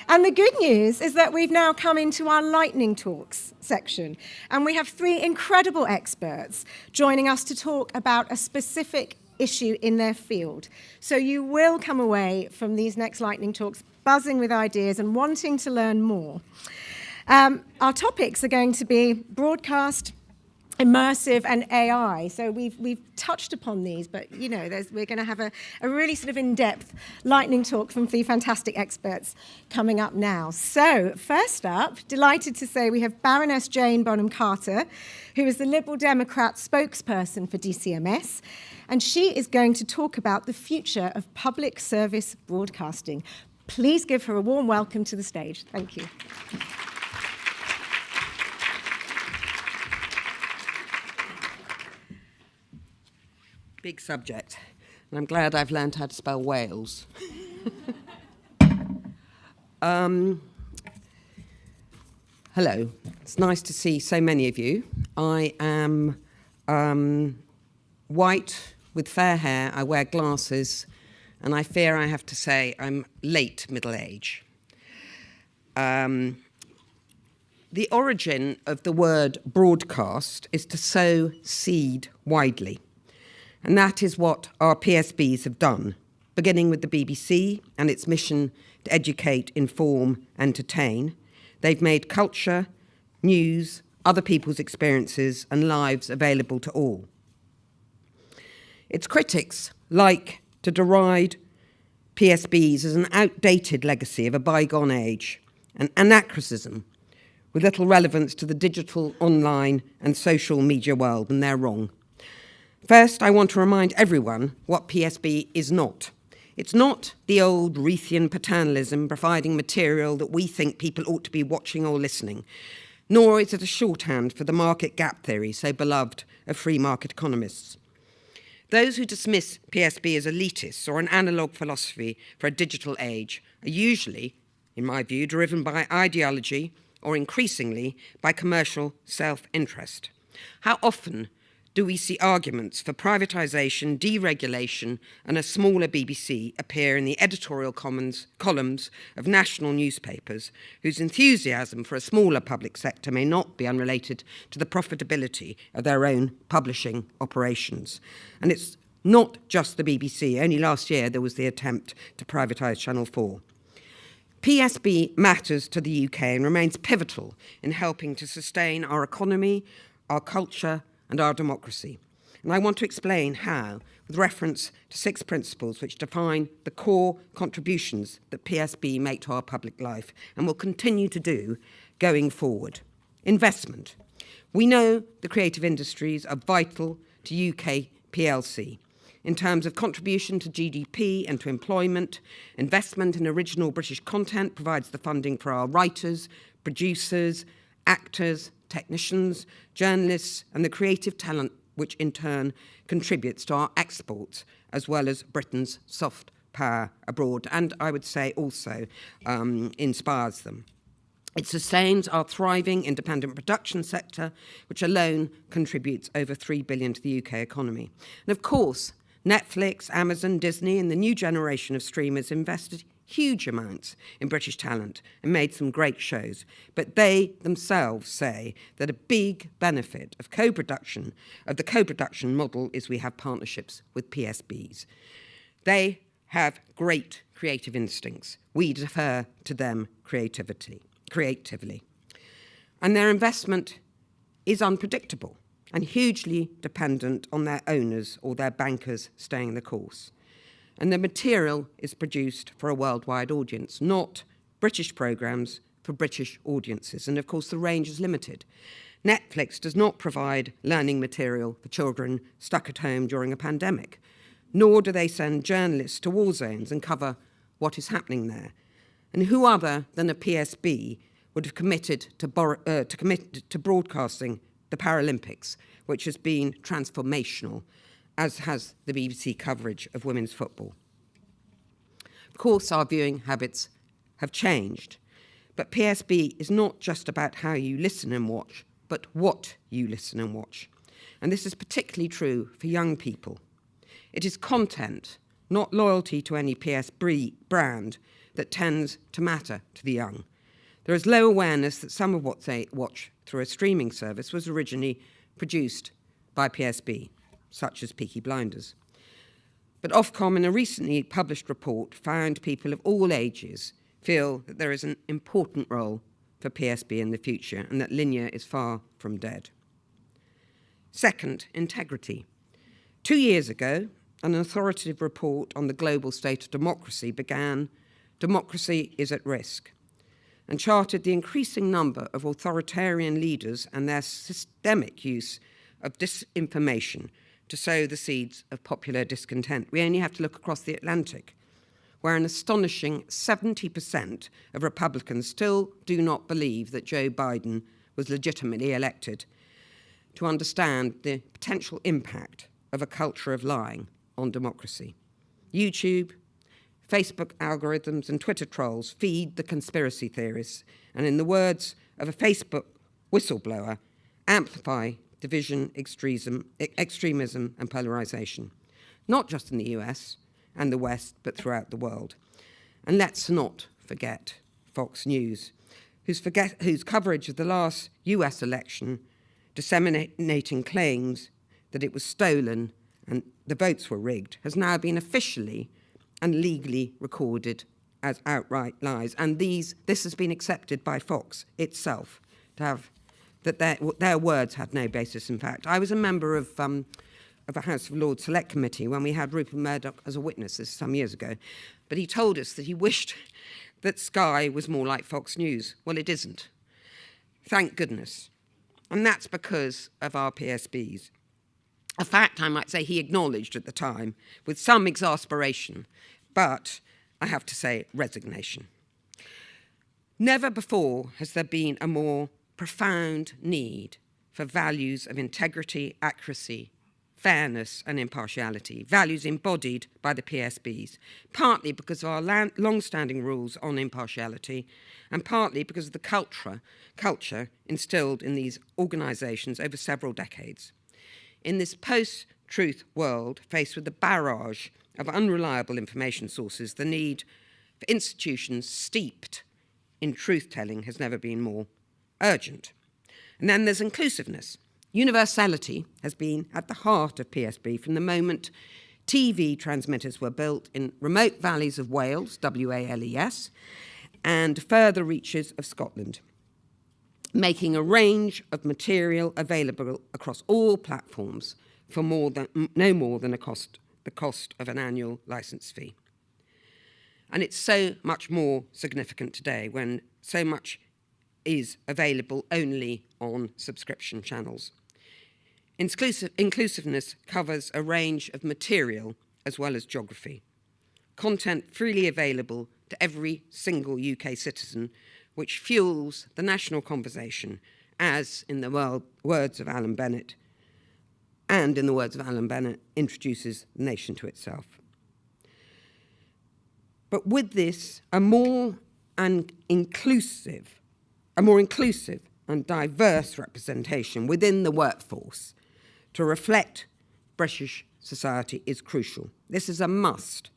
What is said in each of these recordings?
And the good news is that we've now come into our lightning talks section, and we have three incredible experts joining us to talk about a specific issue in their field. So you will come away from these next lightning talks buzzing with ideas and wanting to learn more. Our topics are going to be broadcast, immersive, and AI. So we've touched upon these, but we're going to have a really sort of in-depth lightning talk from three fantastic experts coming up now. So first up, delighted to say we have Baroness Jane Bonham Carter, who is the Liberal Democrat spokesperson for DCMS, and she is going to talk about the future of public service broadcasting. Please give her a warm welcome to the stage. Thank you. Big subject, and I'm glad I've learned how to spell Wales. Hello, it's nice to see so many of you. I am white with fair hair, I wear glasses, and I fear I have to say I'm late middle age. The origin of the word broadcast is to sow seed widely. And that is what our PSBs have done, beginning with the BBC and its mission to educate, inform, entertain. They've made culture, news, other people's experiences and lives available to all. Its critics like to deride PSBs as an outdated legacy of a bygone age, an anachronism with little relevance to the digital, online and social media world, and they're wrong. First, I want to remind everyone what PSB is not. It's not the old Reithian paternalism providing material that we think people ought to be watching or listening, nor is it a shorthand for the market gap theory so beloved of free market economists. Those who dismiss PSB as elitist or an analogue philosophy for a digital age are usually, in my view, driven by ideology or increasingly by commercial self-interest. How often do we see arguments for privatisation, deregulation, and a smaller BBC appear in the editorial columns of national newspapers, whose enthusiasm for a smaller public sector may not be unrelated to the profitability of their own publishing operations? And it's not just the BBC. Only last year there was the attempt to privatise Channel 4. PSB matters to the UK and remains pivotal in helping to sustain our economy, our culture, and our democracy. And I want to explain how, with reference to 6 principles which define the core contributions that PSB make to our public life and will continue to do going forward. Investment. We know the creative industries are vital to UK PLC in terms of contribution to GDP and to employment. Investment in original British content provides the funding for our writers, producers, actors, technicians, journalists, and the creative talent which in turn contributes to our exports, as well as Britain's soft power abroad, and I would say also inspires them. It sustains our thriving independent production sector, which alone contributes over $3 billion to the UK economy. And of course, Netflix, Amazon, Disney, and the new generation of streamers invested huge amounts in British talent and made some great shows. But they themselves say that a big benefit of the co-production model is we have partnerships with PSBs. They have great creative instincts. We defer to them creatively. And their investment is unpredictable and hugely dependent on their owners or their bankers staying the course. And the material is produced for a worldwide audience, not British programmes for British audiences. And of course, the range is limited. Netflix does not provide learning material for children stuck at home during a pandemic, nor do they send journalists to war zones and cover what is happening there. And who other than a PSB would have committed to broadcasting the Paralympics, which has been transformational, as has the BBC coverage of women's football. Of course, our viewing habits have changed, but PSB is not just about how you listen and watch, but what you listen and watch. And this is particularly true for young people. It is content, not loyalty to any PSB brand, that tends to matter to the young. There is low awareness that some of what they watch through a streaming service was originally produced by PSB, such as Peaky Blinders. But Ofcom, in a recently published report, found people of all ages feel that there is an important role for PSB in the future and that linear is far from dead. Second, integrity. 2 years ago, an authoritative report on the global state of democracy began, "Democracy is at risk," and charted the increasing number of authoritarian leaders and their systemic use of disinformation to sow the seeds of popular discontent. We only have to look across the Atlantic, where an astonishing 70% of Republicans still do not believe that Joe Biden was legitimately elected, to understand the potential impact of a culture of lying on democracy. YouTube, Facebook algorithms and Twitter trolls feed the conspiracy theorists, and in the words of a Facebook whistleblower, amplify division, extremism and polarization, not just in the US and the West, but throughout the world. And let's not forget Fox News, whose coverage of the last US election, disseminating claims that it was stolen and the votes were rigged, has now been officially and legally recorded as outright lies. And this has been accepted by Fox itself, to have that their words had no basis in fact. I was a member of a House of Lords Select Committee when we had Rupert Murdoch as a witness, this some years ago, but he told us that he wished that Sky was more like Fox News. Well, it isn't. Thank goodness. And that's because of our PSBs. A fact, I might say, he acknowledged at the time with some exasperation, but I have to say resignation. Never before has there been a more profound need for values of integrity, accuracy, fairness and impartiality, values embodied by the PSBs, partly because of our long-standing rules on impartiality and partly because of the culture instilled in these organisations over several decades. In this post-truth world, faced with the barrage of unreliable information sources, the need for institutions steeped in truth-telling has never been more urgent. And then there's inclusiveness. Universality has been at the heart of PSB from the moment TV transmitters were built in remote valleys of Wales, WALES, and further reaches of Scotland, making a range of material available across all platforms for no more than the cost of an annual licence fee. And it's so much more significant today when so much is available only on subscription channels. Inclusiveness covers a range of material as well as geography. Content freely available to every single UK citizen, which fuels the national conversation, as in the words of Alan Bennett, and in the words of Alan Bennett, introduces the nation to itself. But with this, a more inclusive and diverse representation within the workforce to reflect British society is crucial. This is a must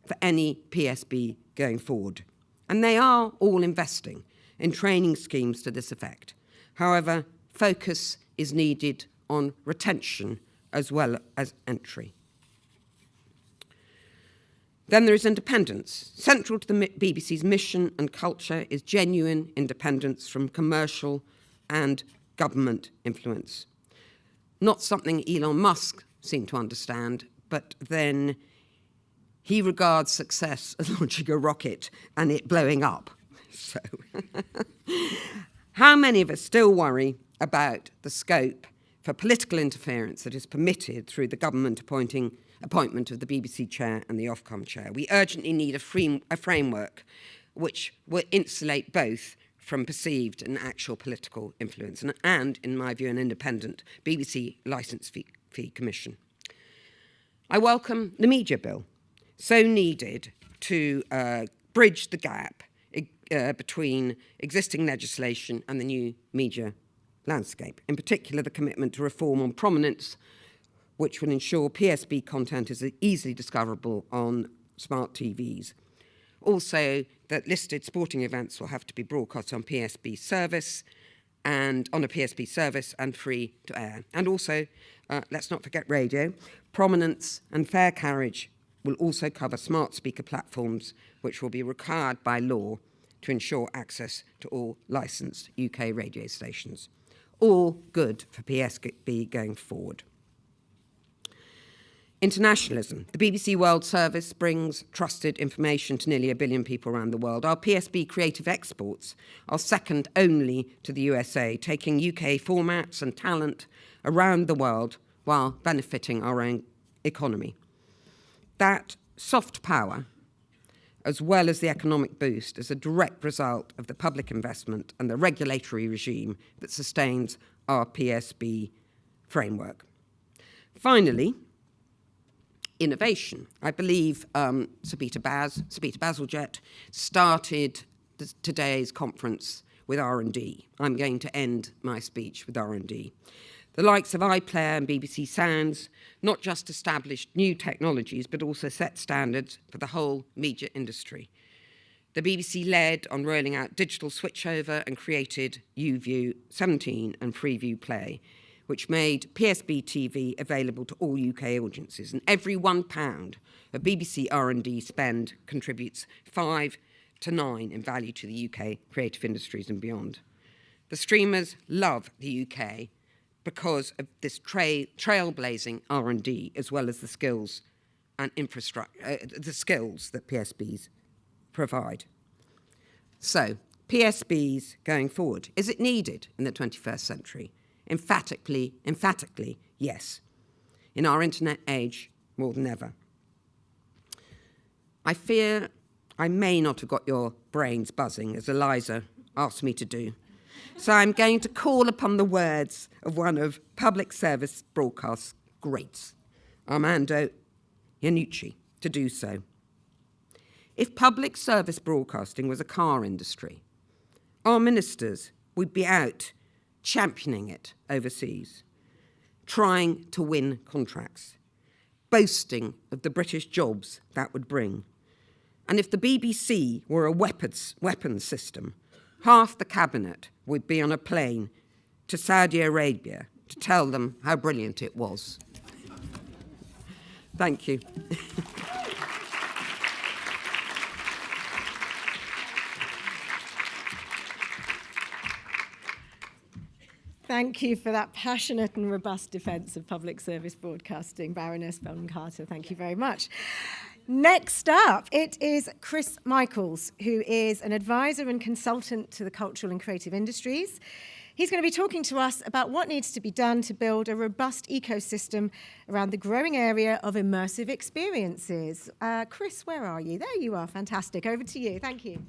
for any PSB going forward. And they are all investing in training schemes to this effect. However, focus is needed on retention as well as entry. Then there is independence. Central to the BBC's mission and culture is genuine independence from commercial and government influence. Not something Elon Musk seemed to understand, but then he regards success as launching a rocket and it blowing up. So, how many of us still worry about the scope for political interference that is permitted through the government appointment of the BBC chair and the Ofcom chair? We urgently need a framework which will insulate both from perceived and actual political influence, and in my view, an independent BBC licence fee commission. I welcome the media bill, so needed to bridge the gap between existing legislation and the new media landscape, in particular the commitment to reform on prominence, which will ensure PSB content is easily discoverable on smart TVs. Also, that listed sporting events will have to be broadcast on PSB service and on a PSB service and free to air. And also, let's not forget radio. Prominence and fair carriage will also cover smart speaker platforms, which will be required by law to ensure access to all licensed UK radio stations. All good for PSB going forward. Internationalism. The BBC World Service brings trusted information to nearly 1 billion people around the world. Our PSB creative exports are second only to the USA, taking UK formats and talent around the world while benefiting our own economy. That soft power, as well as the economic boost, is a direct result of the public investment and the regulatory regime that sustains our PSB framework. Finally, innovation. I believe Sir Peter Bazalgette started today's conference with R&D. I'm going to end my speech with R&D. The likes of iPlayer and BBC Sounds not just established new technologies, but also set standards for the whole media industry. The BBC led on rolling out digital switchover and created YouView 17 and Freeview Play, which made PSB TV available to all UK audiences. And every £1 of BBC R&D spend contributes 5 to 9 in value to the UK creative industries and beyond. The streamers love the UK because of this trailblazing R&D, as well as the skills and infrastructure, the skills that PSBs provide. So, PSBs going forward, is it needed in the 21st century? Emphatically, yes. In our internet age, more than ever. I fear I may not have got your brains buzzing, as Eliza asked me to do. So I'm going to call upon the words of one of public service broadcast greats, Armando Iannucci, to do so. If public service broadcasting was a car industry, our ministers would be out championing it overseas, trying to win contracts, boasting of the British jobs that would bring. And if the BBC were a weapons system, half the cabinet would be on a plane to Saudi Arabia to tell them how brilliant it was. Thank you. Thank you for that passionate and robust defence of public service broadcasting, Baroness Belden-Carter. Thank you very much. Next up, it is Chris Michaels, who is an advisor and consultant to the cultural and creative industries. He's going to be talking to us about what needs to be done to build a robust ecosystem around the growing area of immersive experiences. Chris, where are you? There you are. Fantastic. Over to you. Thank you.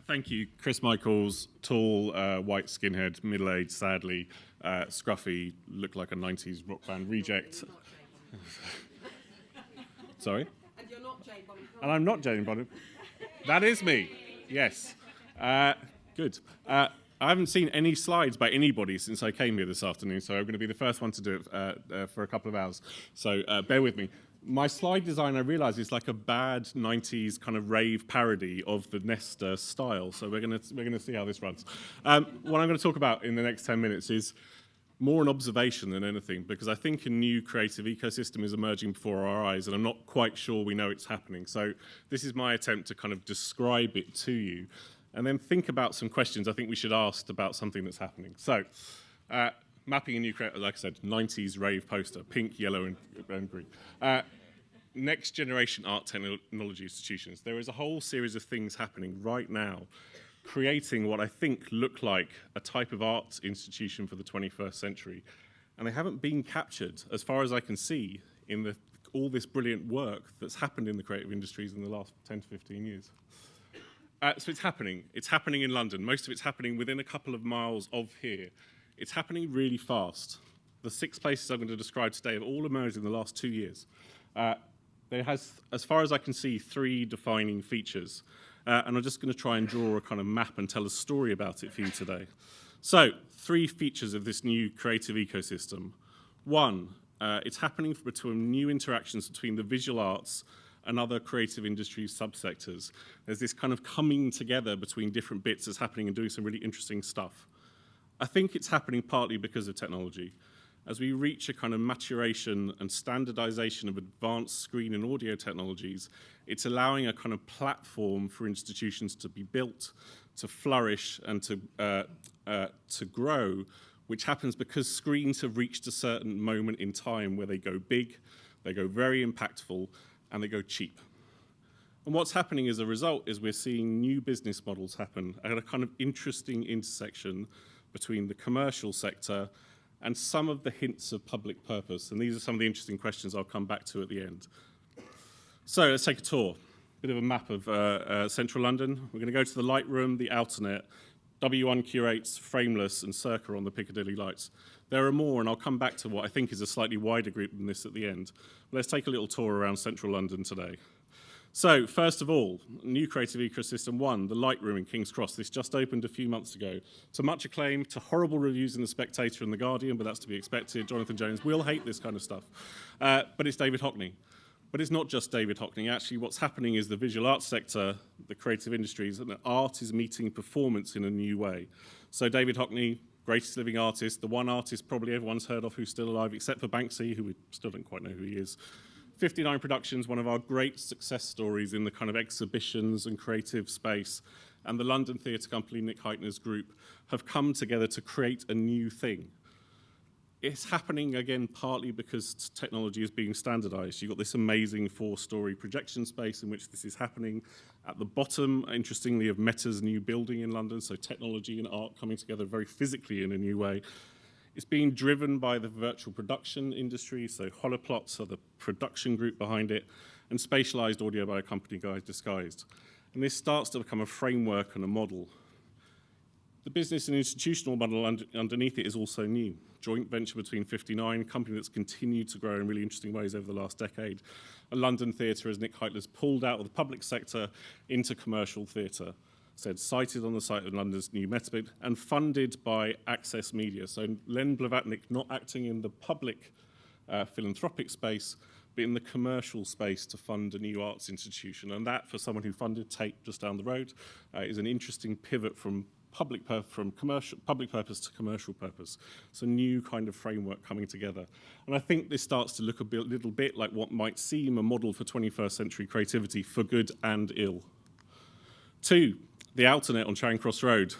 Thank you. Chris Michaels, tall, white skinhead, middle-aged, sadly, scruffy, looked like a 90s rock band reject. Sorry? And you're not Jane Bonham. And I'm not Jane Bonham. That is me, yes. Good. I haven't seen any slides by anybody since I came here this afternoon, so I'm going to be the first one to do it for a couple of hours. So bear with me. My slide design, I realise, is like a bad 90s kind of rave parody of the Nesta style. So we're going to see how this runs. What I'm going to talk about in the next 10 minutes is more an observation than anything, because I think a new creative ecosystem is emerging before our eyes, and I'm not quite sure we know it's happening. So this is my attempt to kind of describe it to you, and then think about some questions I think we should ask about something that's happening. So, mapping a new creative, like I said, 90s rave poster, pink, yellow, and green. Next generation art technology institutions. There is a whole series of things happening right now, creating what I think look like a type of art institution for the 21st century. And they haven't been captured, as far as I can see, in all this brilliant work that's happened in the creative industries in the last 10 to 15 years. So it's happening. It's happening in London. Most of it's happening within a couple of miles of here. It's happening really fast. The 6 places I'm going to describe today have all emerged in the last 2 years. There has, as far as I can see, 3 defining features. And I'm just going to try and draw a kind of map and tell a story about it for you today. So, 3 features of this new creative ecosystem. 1, it's happening between new interactions between the visual arts and other creative industry subsectors. There's this kind of coming together between different bits that's happening and doing some really interesting stuff. I think it's happening partly because of technology. As we reach a kind of maturation and standardization of advanced screen and audio technologies, it's allowing a kind of platform for institutions to be built, to flourish, and to grow, which happens because screens have reached a certain moment in time where they go big, they go very impactful, and they go cheap. And what's happening as a result is we're seeing new business models happen at a kind of interesting intersection between the commercial sector and some of the hints of public purpose. And these are some of the interesting questions I'll come back to at the end. So let's take a tour. Bit of a map of central London. We're going to go to the Light Room, the Outernet, W1 Curates, Frameless, and Circa on the Piccadilly lights. There are more, and I'll come back to what I think is a slightly wider group than this at the end. Let's take a little tour around central London today. So, first of all, new creative ecosystem one, the Light Room in King's Cross. This just opened a few months ago. To much acclaim, to horrible reviews in The Spectator and The Guardian, but that's to be expected. Jonathan Jones will hate this kind of stuff. But it's David Hockney. But it's not just David Hockney. Actually, what's happening is the visual arts sector, the creative industries, and art is meeting performance in a new way. So David Hockney, greatest living artist, the one artist probably everyone's heard of who's still alive, except for Banksy, who we still don't quite know who he is. 59 Productions, one of our great success stories in the kind of exhibitions and creative space, and the London Theatre Company, Nick Heitner's group, have come together to create a new thing. It's happening, again, partly because technology is being standardized. You've got this amazing 4-story projection space in which this is happening. At the bottom, interestingly, of Meta's new building in London, so technology and art coming together very physically in a new way. It's being driven by the virtual production industry, so Holoplots are the production group behind it, and spatialized audio by a company guy disguised. And this starts to become a framework and a model. The business and institutional model underneath it is also new. Joint venture between 59, a company that's continued to grow in really interesting ways over the last decade. A London theatre, as Nick Heitler's pulled out of the public sector into commercial theatre. Said sited on the site of London's new Metabit and funded by Access Media. So Len Blavatnik not acting in the public philanthropic space, but in the commercial space to fund a new arts institution. And that, for someone who funded Tate just down the road, is an interesting pivot from public purpose to commercial purpose. It's a new kind of framework coming together. And I think this starts to look a little bit like what might seem a model for 21st century creativity for good and ill. 2, the Outernet on Charing X Rd.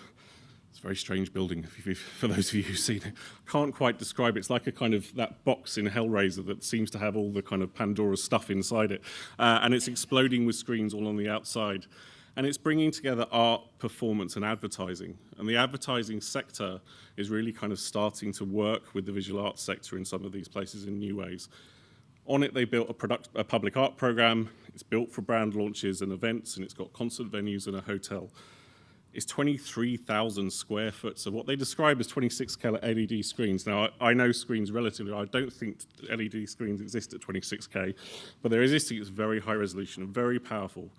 It's a very strange building, for those of you who've seen it. Can't quite describe it. It's like a kind of that box in Hellraiser that seems to have all the kind of Pandora's stuff inside it. And it's exploding with screens all on the outside. And it's bringing together art, performance, and advertising. And the advertising sector is really kind of starting to work with the visual arts sector in some of these places in new ways. On it, they built a public art program. It's built for brand launches and events, and it's got concert venues and a hotel. It's 23,000 square foot, so what they describe as 26K LED screens. Now, I know screens relatively. I don't think LED screens exist at 26K, but they're existing. It's very high resolution and very powerful.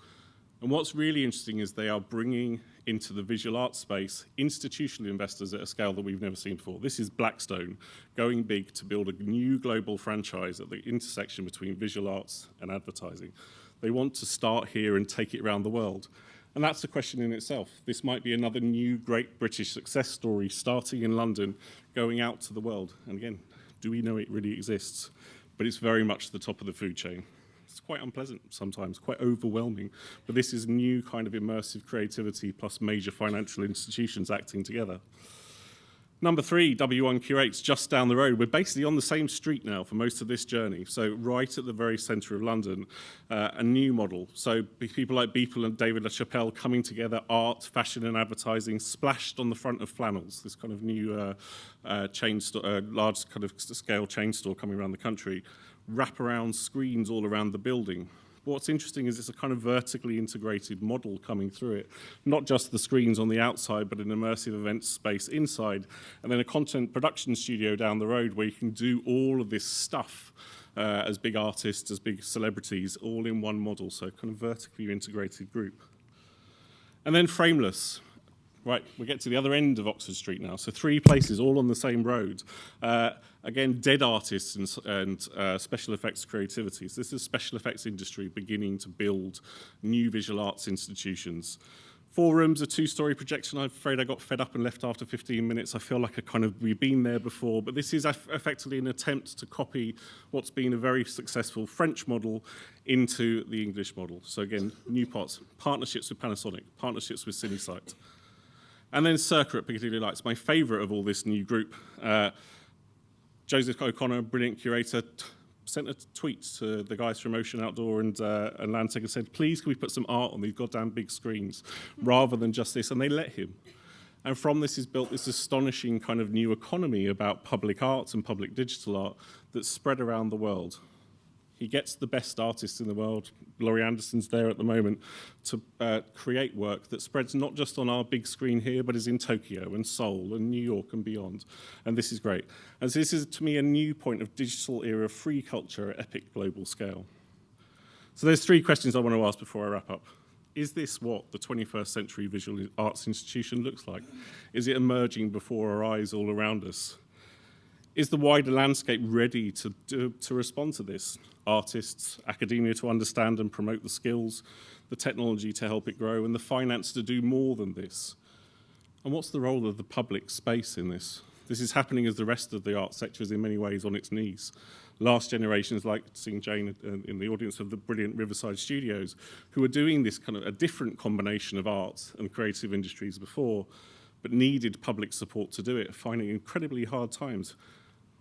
And what's really interesting is they are bringing into the visual arts space institutional investors at a scale that we've never seen before. This is Blackstone going big to build a new global franchise at the intersection between visual arts and advertising. They want to start here and take it around the world. And that's a question in itself. This might be another new great British success story starting in London, going out to the world. And again, do we know it really exists? But it's very much the top of the food chain. It's quite unpleasant sometimes, quite overwhelming. But this is new kind of immersive creativity plus major financial institutions acting together. Number 3, W1 Curates, just down the road. We're basically on the same street now for most of this journey. So right at the very centre of London, a new model. So people like Beeple and David LaChapelle coming together, art, fashion and advertising, splashed on the front of Flannels, this kind of new chain store, large kind of scale chain store coming around the country. Wraparound screens all around the building. What's interesting is it's a kind of vertically integrated model coming through it. Not just the screens on the outside, but an immersive event space inside. And then a content production studio down the road where you can do all of this stuff as big artists, as big celebrities, all in one model. So kind of vertically integrated group. And then Frameless. Right, we get to the other end of Oxford Street now. So 3 places, all on the same road. Again, dead artists and special effects creativities. This is special effects industry beginning to build new visual arts institutions. 4 rooms, a 2-story projection. I'm afraid I got fed up and left after 15 minutes. I feel like we've been there before, but this is effectively an attempt to copy what's been a very successful French model into the English model. So again, new pots, partnerships with Panasonic, partnerships with CineSite. And then Circa at Piccadilly Lights, my favourite of all this new group. Joseph O'Connor, brilliant curator, sent a tweet to the guys from Ocean Outdoor and Landtech and said, please can we put some art on these goddamn big screens rather than just this, and they let him. And from this is built this astonishing kind of new economy about public arts and public digital art that's spread around the world. He gets the best artists in the world, Laurie Anderson's there at the moment, to create work that spreads not just on our big screen here, but is in Tokyo and Seoul and New York and beyond. And this is great. And so this is, to me, a new point of digital era free culture at epic global scale. So there's 3 questions I want to ask before I wrap up. Is this what the 21st century visual arts institution looks like? Is it emerging before our eyes all around us? Is the wider landscape ready to respond to this? Artists, academia to understand and promote the skills, the technology to help it grow, and the finance to do more than this? And what's the role of the public space in this? This is happening as the rest of the art sector is in many ways on its knees. Last generations, like seeing Jane in the audience of the brilliant Riverside Studios, who are doing this kind of a different combination of art and creative industries before, but needed public support to do it, finding incredibly hard times.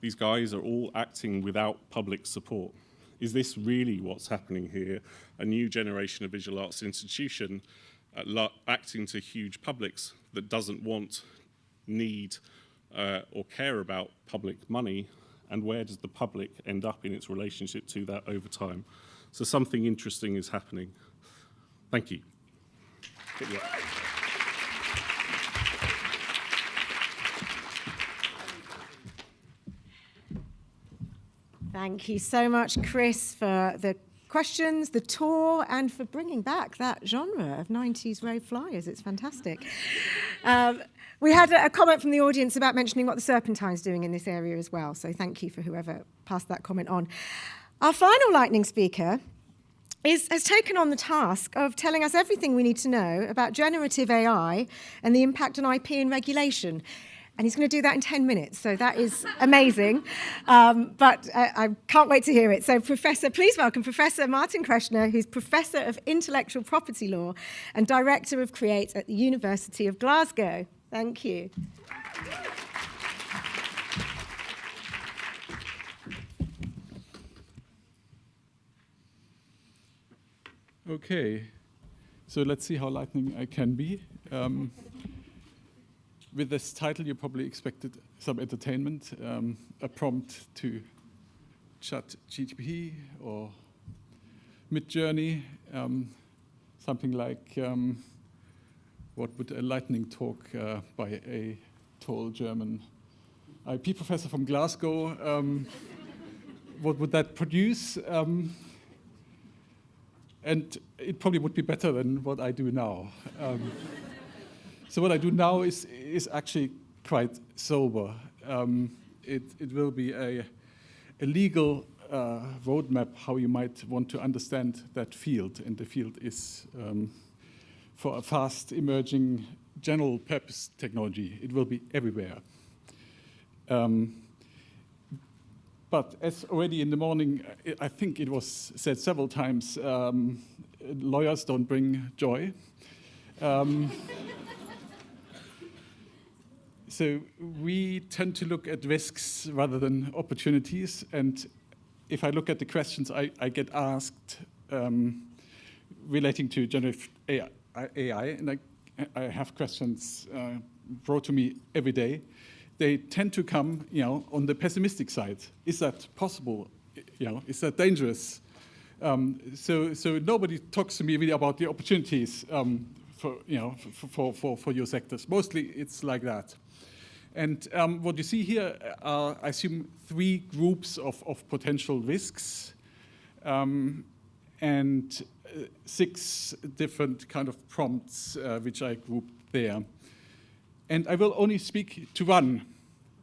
These guys are all acting without public support. Is this really what's happening here? A new generation of visual arts institution acting to huge publics that doesn't want, need, or care about public money, and where does the public end up in its relationship to that over time? So something interesting is happening. Thank you. Thank you so much, Chris, for the questions, the tour, and for bringing back that genre of 90s rave flyers. It's fantastic. We had a comment from the audience about mentioning what the Serpentine's doing in this area as well, so thank you for whoever passed that comment on. Our final lightning speaker has taken on the task of telling us everything we need to know about generative AI and the impact on IP and regulation. And he's going to do that in 10 minutes, so that is amazing. But I can't wait to hear it. So please welcome Professor Martin Kreshner, who's Professor of Intellectual Property Law and Director of Create at the University of Glasgow. Thank you. Okay, so let's see how lightning I can be. With this title, you probably expected some entertainment, a prompt to ChatGPT or Midjourney, something like what would a lightning talk by a tall German IP professor from Glasgow, what would that produce? And it probably would be better than what I do now. So what I do now is actually quite sober. It will be a legal roadmap how you might want to understand that field. And the field is for a fast emerging general purpose technology. It will be everywhere. But as already in the morning, I think it was said several times, lawyers don't bring joy. So we tend to look at risks rather than opportunities. And if I look at the questions I get asked relating to generative AI, and I have questions brought to me every day, they tend to come, on the pessimistic side. Is that possible? Is that dangerous? So nobody talks to me really about the opportunities for your sectors. Mostly it's like that. And what you see here are, I assume, 3 groups of potential risks and 6 different kind of prompts which I grouped there. And I will only speak to one,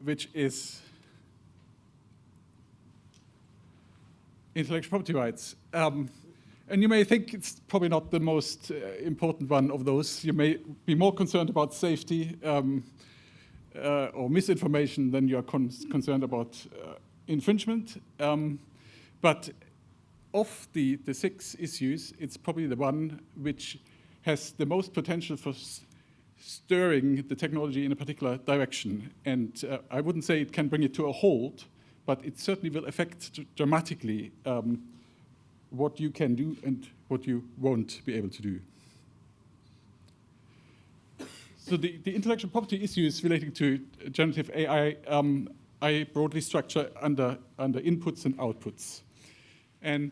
which is intellectual property rights. And you may think it's probably not the most important one of those. You may be more concerned about safety or misinformation than you are concerned about infringement. But of the 6 issues, it's probably the one which has the most potential for stirring the technology in a particular direction. And I wouldn't say it can bring it to a halt, but it certainly will affect dramatically what you can do and what you won't be able to do. So the intellectual property issues relating to generative AI, I broadly structure under inputs and outputs. And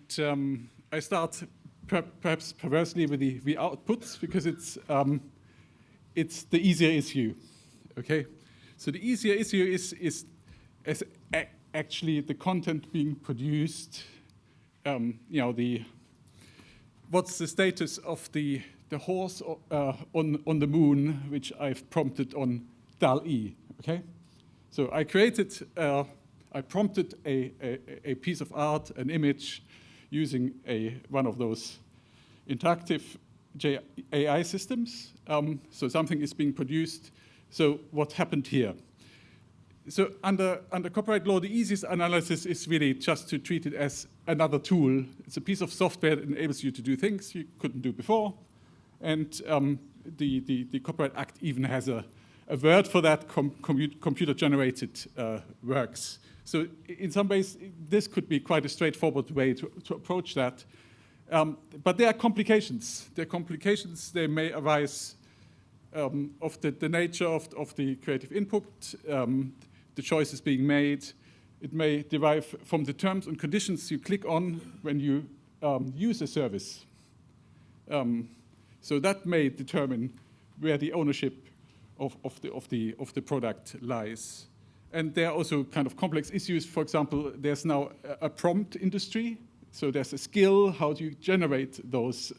I start perhaps perversely with the outputs because it's the easier issue. Okay, so the easier issue is actually the content being produced. What's the status of the horse on the moon, which I've prompted on DALL-E, okay? So I prompted a piece of art, an image, using one of those interactive AI systems. So something is being produced. So what happened here? So under copyright law, the easiest analysis is really just to treat it as another tool. It's a piece of software that enables you to do things you couldn't do before. And the Copyright Act even has a word for that, computer-generated works. So in some ways, this could be quite a straightforward way to approach that. But there are complications. They may arise of the nature of the creative input, the choices being made. It may derive from the terms and conditions you click on when you use a service. So that may determine where the ownership of the product lies. And there are also kind of complex issues. For example, there's now a prompt industry. So there's a skill, how do you generate those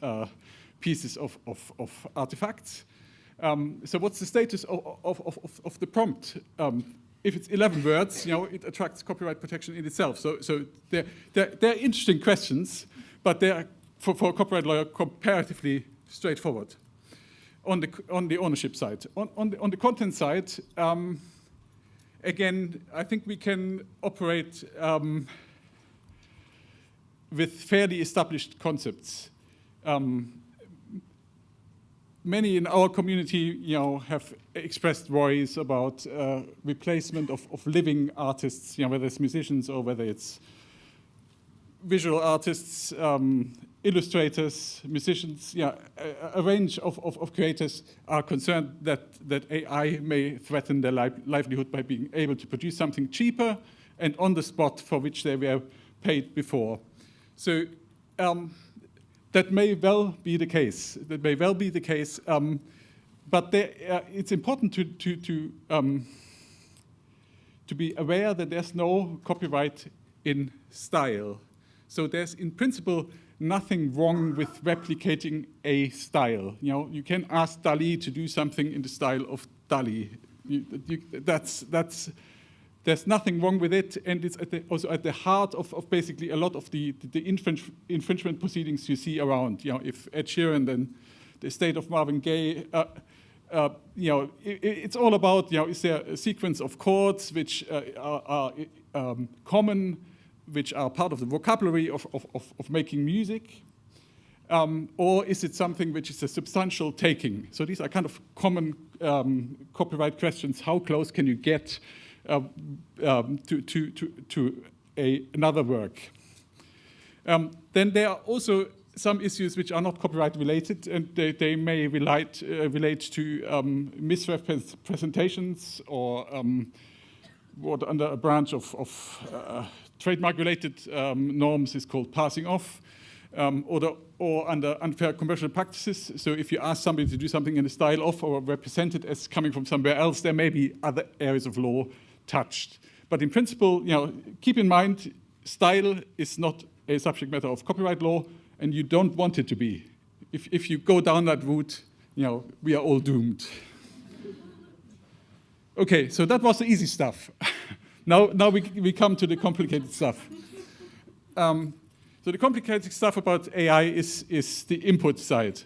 pieces of artifacts? So what's the status of the prompt? If it's 11 words, it attracts copyright protection in itself. So they're interesting questions, but they're, for a copyright lawyer, comparatively straightforward. On the ownership side. On the content side, again, I think we can operate with fairly established concepts. Many in our community, have expressed worries about replacement of living artists, whether it's musicians or whether it's visual artists, illustrators, musicians. A range of creators are concerned that AI may threaten their livelihood by being able to produce something cheaper and on the spot for which they were paid before. So. That may well be the case. But it's important to be aware that there's no copyright in style. So there's, in principle, nothing wrong with replicating a style. You can ask DALL-E to do something in the style of DALL-E. There's nothing wrong with it, and it's also at the heart of basically a lot of the infringement proceedings you see around. If Ed Sheeran, then the estate of Marvin Gaye, it's all about, is there a sequence of chords which are common, which are part of the vocabulary of making music, or is it something which is a substantial taking? So these are kind of common copyright questions. How close can you get to another work? Then there are also some issues which are not copyright related, and they may relate to misrepresentations or what under a branch of trademark related norms is called passing off, or under unfair commercial practices. So if you ask somebody to do something in the style of or represent it as coming from somewhere else, there may be other areas of law touched. But in principle, keep in mind, style is not a subject matter of copyright law, and you don't want it to be. If you go down that route, we are all doomed. Okay, so that was the easy stuff. now we come to the complicated stuff. So the complicated stuff about AI is the input side.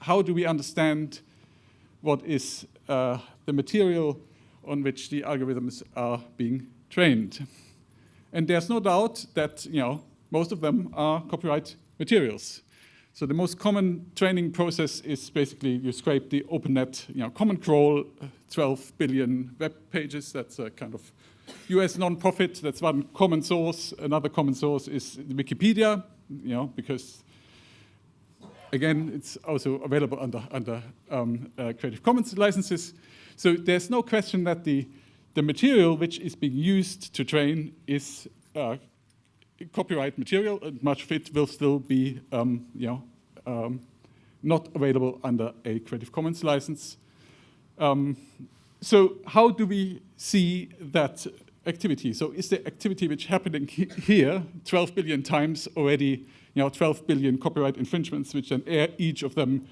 How do we understand what is the material on which the algorithms are being trained? And there's no doubt that most of them are copyright materials. So the most common training process is basically you scrape the Outernet, common crawl, 12 billion web pages. That's a kind of US non-profit. That's one common source. Another common source is Wikipedia, because again, it's also available under Creative Commons licenses. So there's no question that the material which is being used to train is copyright material, and much of it will still be not available under a Creative Commons license. So how do we see that activity? So is the activity which happening here 12 billion times already, 12 billion copyright infringements, which then each of them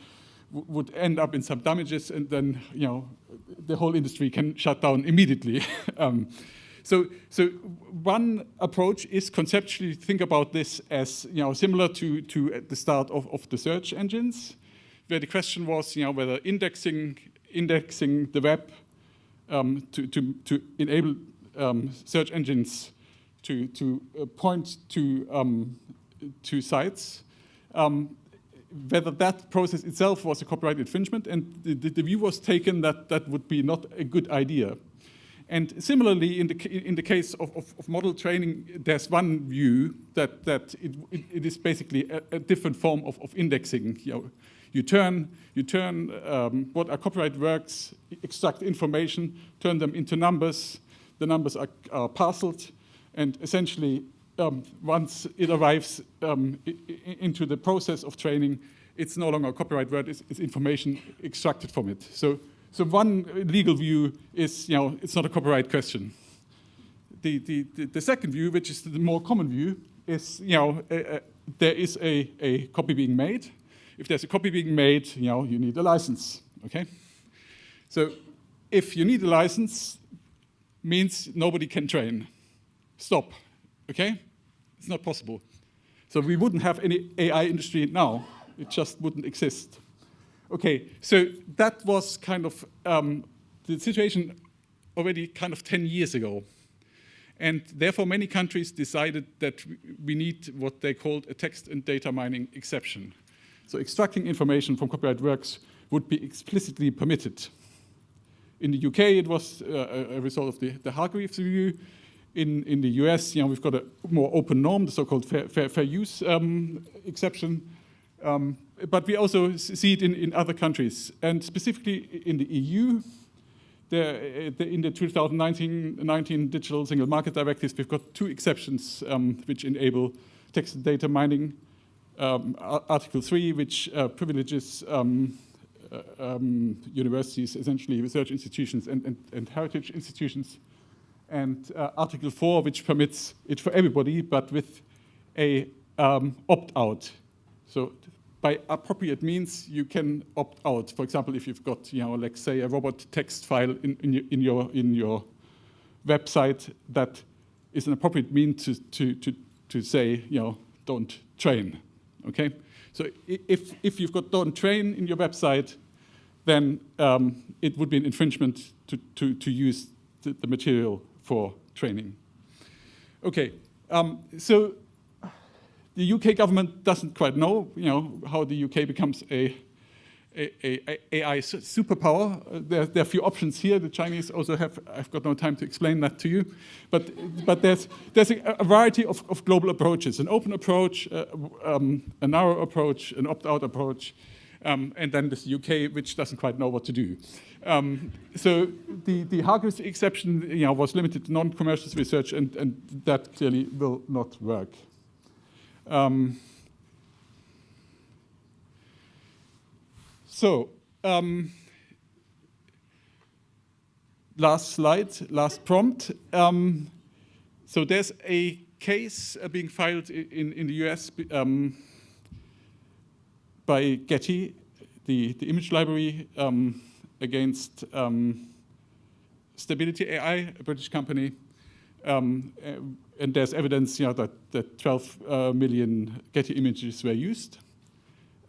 would end up in some damages, and then the whole industry can shut down immediately. So one approach is conceptually think about this as similar to at the start of the search engines, where the question was whether indexing the web to enable search engines to point to sites, whether that process itself was a copyright infringement, and the view was taken that that would be not a good idea. And similarly, in the case of model training, there's one view that it is basically a different form of indexing. You turn what are copyright works, extract information, turn them into numbers. The numbers are parceled, and essentially, once it arrives into the process of training, it's no longer a copyright word, it's information extracted from it. So one legal view is, it's not a copyright question. The second view, which is the more common view, is, there is a copy being made. If there's a copy being made, you need a license, okay? So if you need a license, means nobody can train. Stop, okay? It's not possible. So we wouldn't have any AI industry now. It just wouldn't exist. Okay, so that was kind of the situation already kind of 10 years ago. And therefore, many countries decided that we need what they called a text and data mining exception. So extracting information from copyright works would be explicitly permitted. In the UK, it was a result of the Hargreaves review. In the US, we've got a more open norm, the so-called fair use exception. But we also see it in other countries, and specifically in the EU. In the 2019 Digital Single Market Directives, we've got two exceptions which enable text and data mining. Article 3, which privileges universities, essentially research institutions and heritage institutions. And Article 4, which permits it for everybody, but with a opt-out. So by appropriate means, you can opt out. For example, if you've got, let's say, a robot text file in your website, that is an appropriate means to say, don't train. Okay. So if you've got don't train in your website, then it would be an infringement to use the material for training. Okay. So the UK government doesn't quite know, how the UK becomes a AI superpower. There are a few options here. The Chinese also have. I've got no time to explain that to you, but there's a variety of global approaches: an open approach, a narrow approach, an opt-out approach, and then this UK, which doesn't quite know what to do. So the Hargreaves exception, was limited to non-commercial research, and that clearly will not work. Last slide, last prompt. So there's a case being filed in the US by Getty, the image library, against Stability AI, a British company, and there's evidence that 12 million Getty images were used.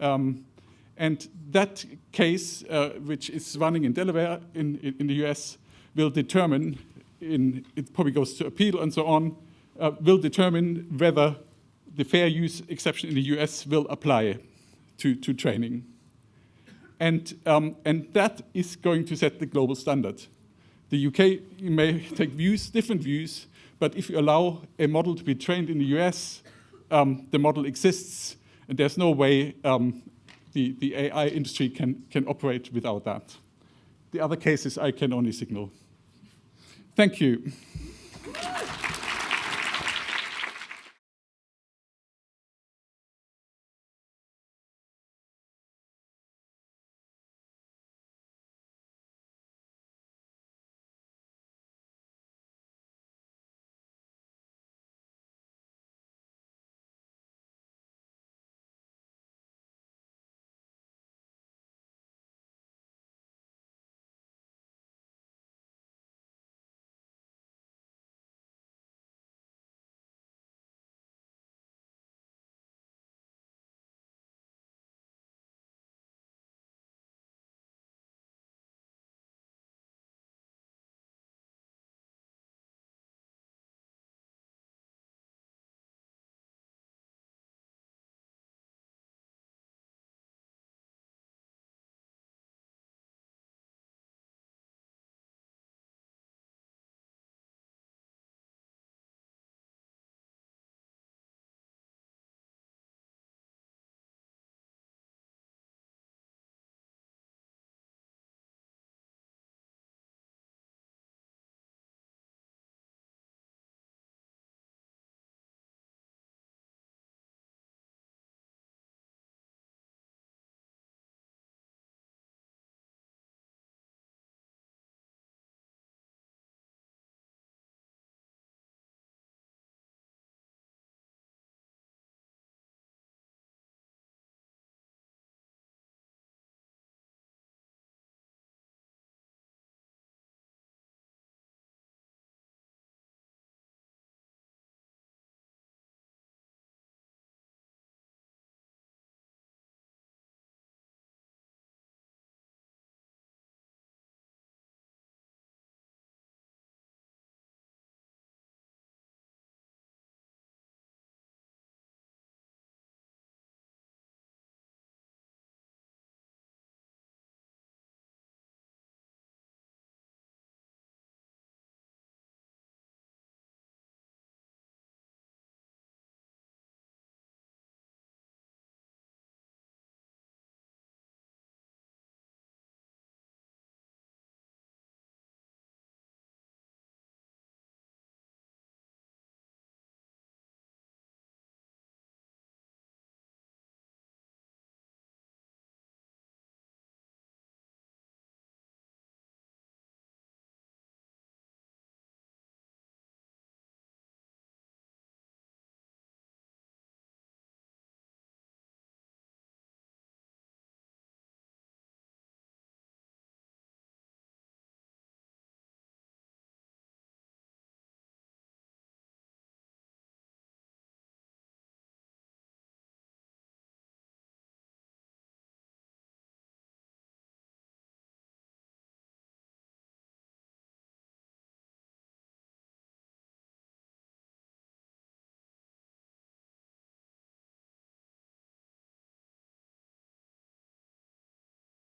And that case, which is running in Delaware in the US, will determine, it probably goes to appeal and so on, will determine whether the fair use exception in the US will apply to training. And that is going to set the global standard. The UK may take different views, but if you allow a model to be trained in the US, the model exists, and there's no way the AI industry can operate without that. The other cases I can only signal. Thank you.